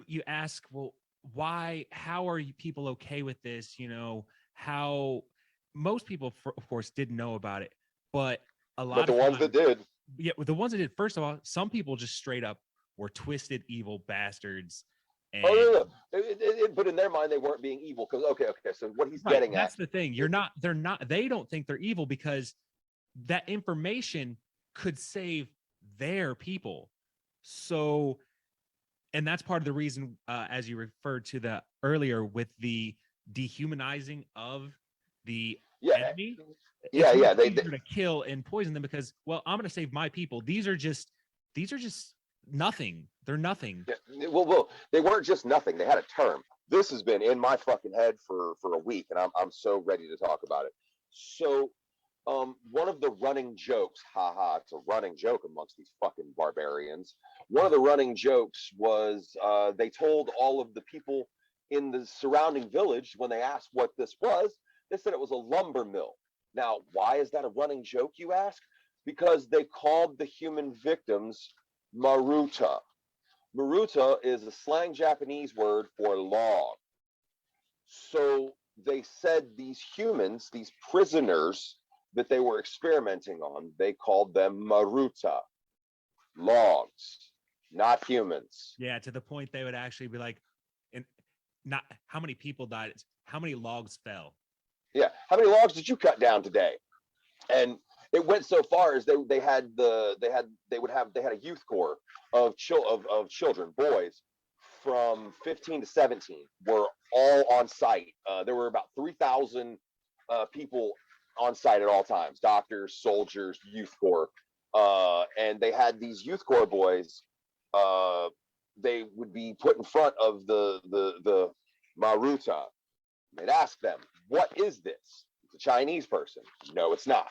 you ask, well, why? How are you people okay with this? How most people, of course, didn't know about it, but a But lot the of ones times, that did, yeah, the ones that did. First of all, some people just straight up were twisted, evil bastards, oh and no, no. But in their mind, they weren't being evil because okay. So what he's right, getting at, that's the thing. You're not. They're not. They don't think they're evil because that information could save their people. So, and that's part of the reason, as you referred to the earlier with the dehumanizing of the yeah, enemy. It's yeah, much yeah. easier to kill and poison them because, well, I'm going to save my people. These are just nothing. They're nothing. yeah, well, they weren't just nothing. They had a term. This has been in my fucking head for a week, and I'm so ready to talk about it. So, one of the running jokes, haha, it's a running joke amongst these fucking barbarians. One of the running jokes was they told all of the people in the surrounding village when they asked what this was, they said it was a lumber mill. Now, why is that a running joke, you ask? Because they called the human victims maruta. Maruta is a slang Japanese word for log. So they said these humans, these prisoners that they were experimenting on, they called them maruta, logs, not humans. Yeah, to the point they would actually be like, and not how many people died, it's how many logs fell. Yeah, how many logs did you cut down today? And it went so far as they had a youth corps of children, boys from 15 to 17 were all on site. There were about 3,000 people on site at all times, doctors, soldiers, youth corps, and they had these youth corps boys. Uh, they would be put in front of the maruta. They'd ask them, "What is this?" It's a Chinese person. No, it's not.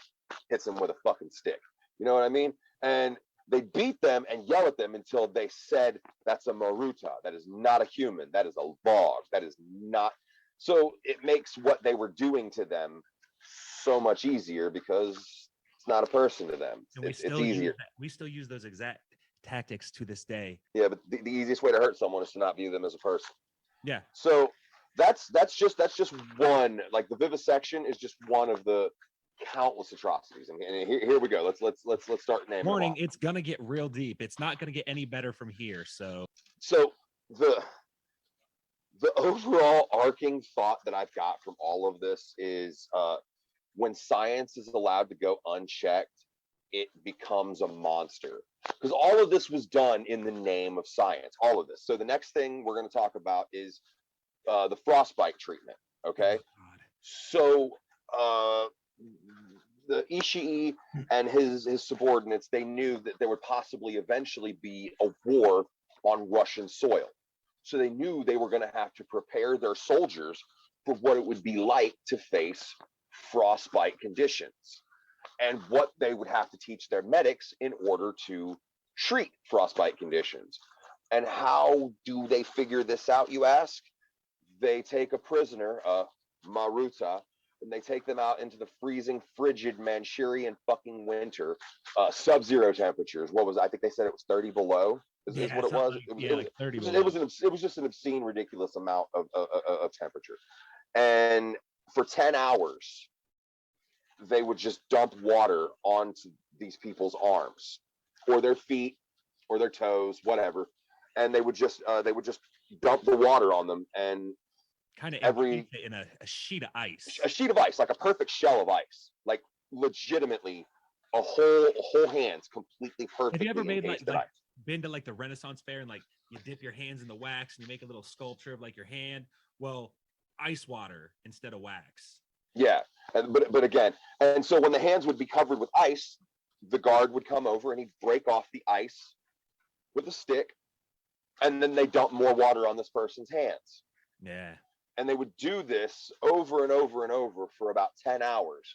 Hits them with a fucking stick. You know what I mean? And they beat them and yell at them until they said, "That's a maruta. That is not a human. That is a log. That is not." So it makes what they were doing to them so much easier because it's not a person to them. And we It's still use easier. that. We still use those exact tactics to this day. Yeah, but the easiest way to hurt someone is to not view them as a person. Yeah. So that's just one. Like the vivisection is just one of the countless atrocities. And here we go. Let's start naming them Warning, off. it's gonna get real deep. It's not gonna get any better from here. So So the the overall arcing thought that I've got from all of this is when science is allowed to go unchecked, it becomes a monster. Because all of this was done in the name of science. All of this. So the next thing we're going to talk about is the frostbite treatment. Okay. God. So uh, the Ishii and his subordinates, they knew that there would possibly eventually be a war on Russian soil. So they knew they were going to have to prepare their soldiers for what it would be like to face frostbite conditions and what they would have to teach their medics in order to treat frostbite conditions. And how do they figure this out, you ask? They take a prisoner, Maruta, and they take them out into the freezing, frigid Manchurian fucking winter, sub-zero temperatures. What was I think they said it was 30 below is Yeah, what it something was. like, It was yeah, it was like 30 it was, below. it was, an, it was just an obscene, ridiculous amount of temperature. And for 10 hours, they would just dump water onto these people's arms or their feet or their toes, whatever, and they would just dump the water on them, and Kind of every encased it in a sheet of ice. a sheet of ice, like a perfect shell of ice, like legitimately a whole hand's completely Have you ever perfectly made encased in like ice. been to like the Renaissance fair and like you dip your hands in the wax and you make a little sculpture of like your hand? Well, ice water instead of wax. Yeah, but again, and so when the hands would be covered with ice, the guard would come over and he'd break off the ice with a stick, and then they dump more water on this person's hands. Yeah. And they would do this over and over and over for about 10 hours.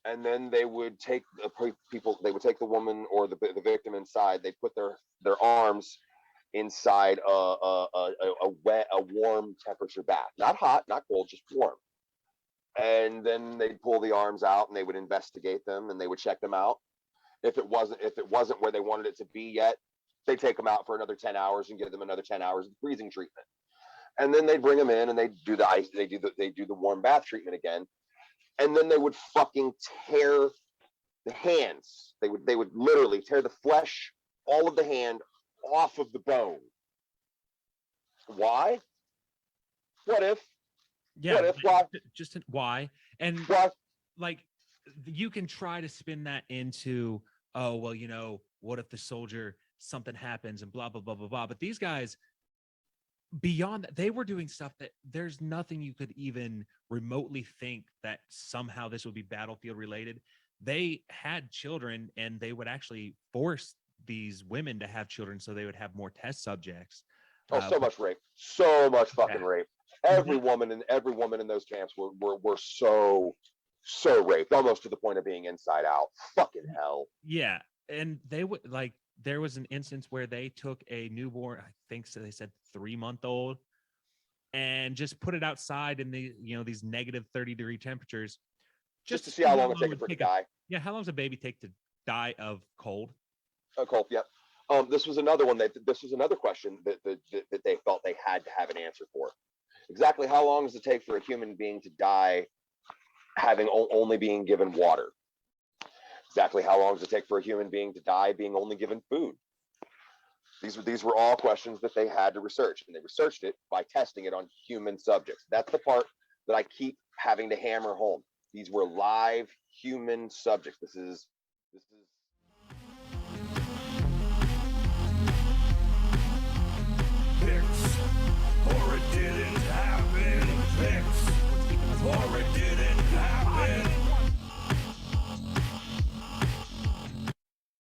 And then they would take the people, they would take the woman or the victim inside. They put their arms inside a warm temperature bath, not hot, not cold, just warm. And then they'd pull the arms out and they would investigate them and they would check them out. If it wasn't where they wanted it to be yet, They take them out for another 10 hours and give them another 10 hours of freezing treatment. And then they bring them in and they do the ice, they do the warm bath treatment again. And then they would fucking tear the hands. They would literally tear the flesh, all of the hand off of the bone. Why? What if? Yeah. What if? Why? Just why? And Why? like, you can try to spin that into, oh, well, you know, what if the soldier, something happens and blah, blah, blah, blah, blah. But these guys, beyond that, they were doing stuff that there's nothing you could even remotely think that somehow this would be battlefield related. They had children and they would actually force these women to have children so they would have more test subjects. Oh, so much rape. So much fucking Yeah. rape. Every woman in those camps were so raped, almost to the point of being inside out. Fucking hell. Yeah. And they would, like, there was an instance where they took a newborn, I think so they said 3-month-old, and just put it outside in the, you know, these negative 30-degree temperatures. Just to see how long it takes for it to die. Yeah, how long does a baby take to die of cold? Cold, yep. This was another one this was another question that they felt they had to have an answer for. Exactly how long does it take for a human being to die having only being given water? Exactly how long does it take for a human being to die being only given food? These were all questions that they had to research, and they researched it by testing it on human subjects. That's the part that I keep having to hammer home. These were live human subjects. This is Pics, or it didn't happen. Pics, or it didn't